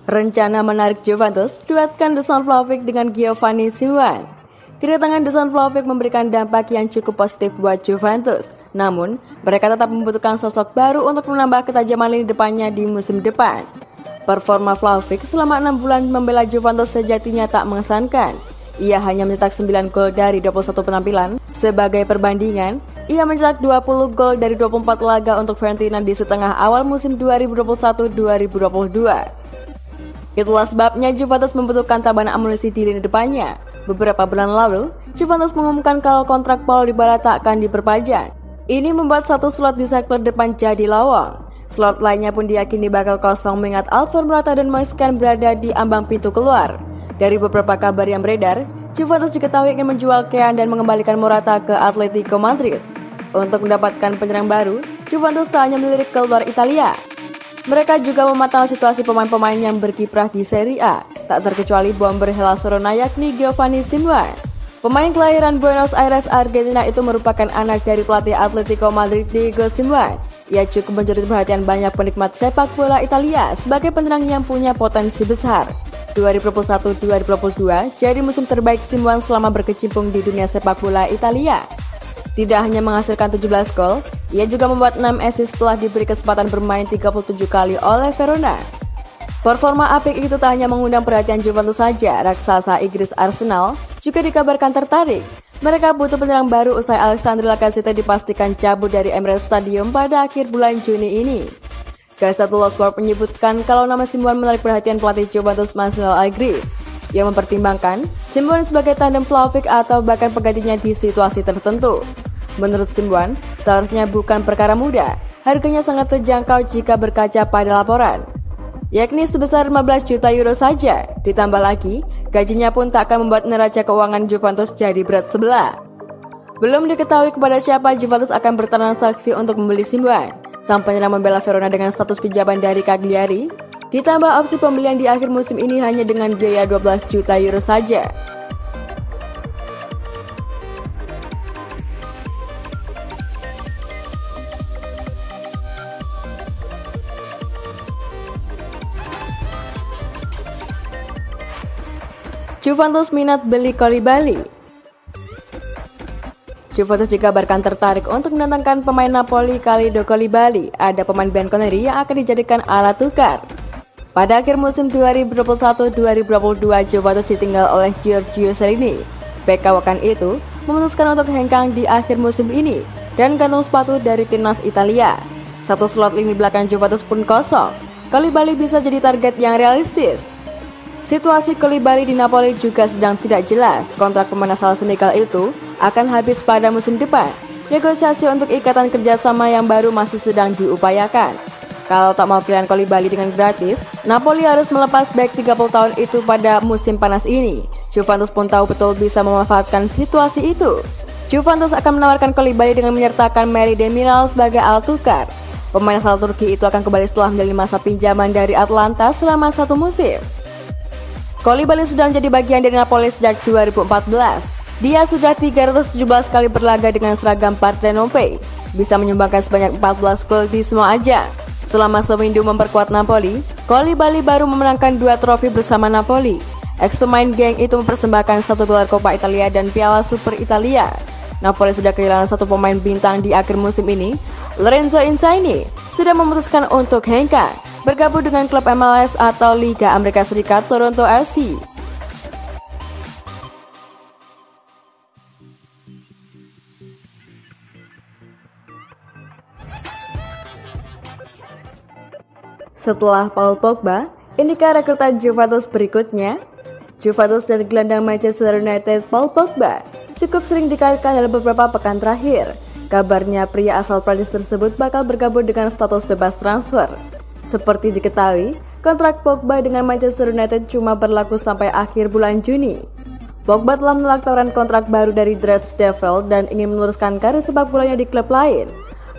Rencana menarik Juventus duetkan Dusan Vlahovic dengan Giovanni Simeone. Kedatangan Dusan Vlahovic memberikan dampak yang cukup positif buat Juventus. Namun, mereka tetap membutuhkan sosok baru untuk menambah ketajaman lini depannya di musim depan. Performa Vlahovic selama 6 bulan membela Juventus sejatinya tak mengesankan. Ia hanya mencetak 9 gol dari 21 penampilan. Sebagai perbandingan, ia mencetak 20 gol dari 24 laga untuk Fiorentina di setengah awal musim 2021-2022. Itulah sebabnya Juventus membutuhkan tambahan amunisi di lini depannya. Beberapa bulan lalu, Juventus mengumumkan kalau kontrak Paulo Dybala tak akan diperpanjang. Ini membuat satu slot di sektor depan jadi lowong. Slot lainnya pun diyakini bakal kosong mengingat Alvaro Morata dan Moise Kean berada di ambang pintu keluar. Dari beberapa kabar yang beredar, Juventus diketahui ingin menjual Kean dan mengembalikan Morata ke Atletico Madrid. Untuk mendapatkan penyerang baru, Juventus tak hanya melirik keluar Italia. Mereka juga memantau situasi pemain-pemain yang berkiprah di Serie A, tak terkecuali bomber Hellas Verona yakni Giovanni Simeone. Pemain kelahiran Buenos Aires, Argentina itu merupakan anak dari pelatih Atletico Madrid Diego Simeone. Ia cukup mencuri perhatian banyak penikmat sepak bola Italia sebagai penyerang yang punya potensi besar. 2021-2022 jadi musim terbaik Simeone selama berkecimpung di dunia sepak bola Italia. Tidak hanya menghasilkan 17 gol, ia juga membuat 6 assist setelah diberi kesempatan bermain 37 kali oleh Verona. Performa apik itu tak hanya mengundang perhatian Juventus saja, raksasa Inggris Arsenal juga dikabarkan tertarik. Mereka butuh penyerang baru usai Alexandre Lacazette dipastikan cabut dari Emirates Stadium pada akhir bulan Juni ini. Gazette dello Sport menyebutkan kalau nama Simeone menarik perhatian pelatih Juventus Manuel Allegri. Ia mempertimbangkan Simeone sebagai tandem Vlahovic atau bahkan penggantinya di situasi tertentu. Menurut Simeone, seharusnya bukan perkara mudah. Harganya sangat terjangkau jika berkaca pada laporan, yakni sebesar 15 juta euro saja. Ditambah lagi, gajinya pun tak akan membuat neraca keuangan Juventus jadi berat sebelah. Belum diketahui kepada siapa Juventus akan bertransaksi untuk membeli Simeone. Sang penyerang membela Verona dengan status pinjaman dari Cagliari. Ditambah opsi pembelian di akhir musim ini hanya dengan biaya 12 juta euro saja. Juventus minat beli Koulibaly. Juventus dikabarkan tertarik untuk mendatangkan pemain Napoli Kalidou Koulibaly. Ada pemain Bianconeri yang akan dijadikan alat tukar. Pada akhir musim 2021-2022, Juventus ditinggal oleh Giorgio Chiellini. Bek kawakan itu memutuskan untuk hengkang di akhir musim ini dan gantung sepatu dari timnas Italia. Satu slot lini belakang Juventus pun kosong. Koulibaly bisa jadi target yang realistis. Situasi Koulibaly di Napoli juga sedang tidak jelas. Kontrak pemain asal Senegal itu akan habis pada musim depan. Negosiasi untuk ikatan kerjasama yang baru masih sedang diupayakan. Kalau tak mau pilihan Koulibaly dengan gratis, Napoli harus melepas bek 30 tahun itu pada musim panas ini. Juventus pun tahu betul bisa memanfaatkan situasi itu. Juventus akan menawarkan Koulibaly dengan menyertakan Merih Demiral sebagai alat tukar. Pemain asal Turki itu akan kembali setelah menjalani masa pinjaman dari Atalanta selama 1 musim. Koulibaly sudah menjadi bagian dari Napoli sejak 2014. Dia sudah 317 kali berlaga dengan seragam Partenope, bisa menyumbangkan sebanyak 14 gol di semua ajang. Selama sewindu memperkuat Napoli, Koulibaly baru memenangkan 2 trofi bersama Napoli. Ex-pemain geng itu mempersembahkan 1 gelar Coppa Italia dan Piala Super Italia. Napoli sudah kehilangan 1 pemain bintang di akhir musim ini. Lorenzo Insigne sudah memutuskan untuk hengkang, bergabung dengan klub MLS atau Liga Amerika Serikat Toronto FC. Setelah Paul Pogba, inikah rekrutan Juventus berikutnya? Juventus dari gelandang Manchester United Paul Pogba cukup sering dikaitkan dalam beberapa pekan terakhir. Kabarnya pria asal Prancis tersebut bakal bergabung dengan status bebas transfer. Seperti diketahui, kontrak Pogba dengan Manchester United cuma berlaku sampai akhir bulan Juni. Pogba telah menolak tawaran kontrak baru dari The Red Devils dan ingin meneruskan karir sepak bolanya di klub lain.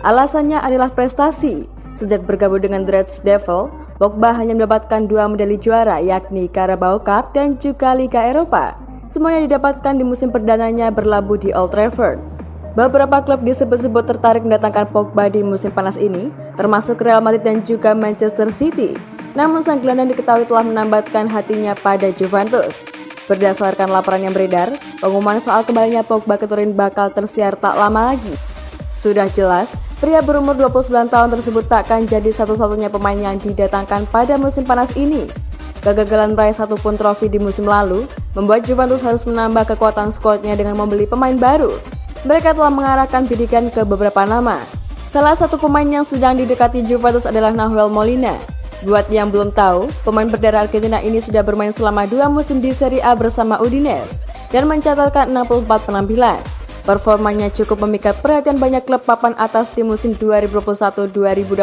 Alasannya adalah prestasi. Sejak bergabung dengan The Red Devils, Pogba hanya mendapatkan 2 medali juara, yakni Carabao Cup dan juga Liga Eropa. Semuanya didapatkan di musim perdananya berlabuh di Old Trafford. Beberapa klub disebut-sebut tertarik mendatangkan Pogba di musim panas ini, termasuk Real Madrid dan juga Manchester City. namun sang gelandang diketahui telah menambatkan hatinya pada Juventus. Berdasarkan laporan yang beredar, pengumuman soal kembalinya Pogba ke Turin bakal tersiar tak lama lagi. Sudah jelas, pria berumur 29 tahun tersebut takkan jadi satu-satunya pemain yang didatangkan pada musim panas ini. Kegagalan meraih satupun trofi di musim lalu membuat Juventus harus menambah kekuatan skuadnya dengan membeli pemain baru. Mereka telah mengarahkan bidikan ke beberapa nama. Salah satu pemain yang sedang didekati Juventus adalah Nahuel Molina. Buat yang belum tahu, pemain berdarah Argentina ini sudah bermain selama 2 musim di Serie A bersama Udinese dan mencatatkan 64 penampilan. Performanya cukup memikat perhatian banyak klub papan atas di musim 2021-2022.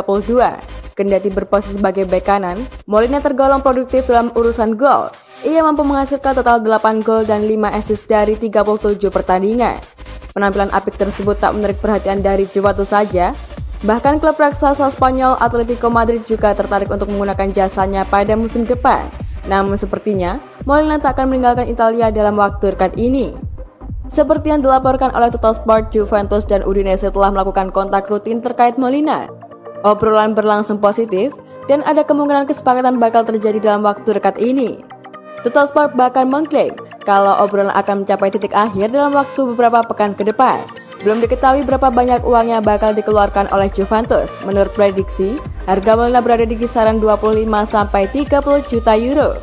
Kendati berposisi sebagai bek kanan, Molina tergolong produktif dalam urusan gol. Ia mampu menghasilkan total 8 gol dan 5 assist dari 37 pertandingan. Penampilan apik tersebut tak menarik perhatian dari Juventus saja. Bahkan klub raksasa Spanyol Atletico Madrid juga tertarik untuk menggunakan jasanya pada musim depan. Namun sepertinya, Molina tak akan meninggalkan Italia dalam waktu dekat ini. Seperti yang dilaporkan oleh Tuttosport, Juventus dan Udinese telah melakukan kontak rutin terkait Molina. Obrolan berlangsung positif dan ada kemungkinan kesepakatan bakal terjadi dalam waktu dekat ini. Tuttosport bahkan mengklaim kalau obrolan akan mencapai titik akhir dalam waktu beberapa pekan ke depan. Belum diketahui berapa banyak uang yang bakal dikeluarkan oleh Juventus. Menurut prediksi, harga Molina berada di kisaran 25 sampai 30 juta euro.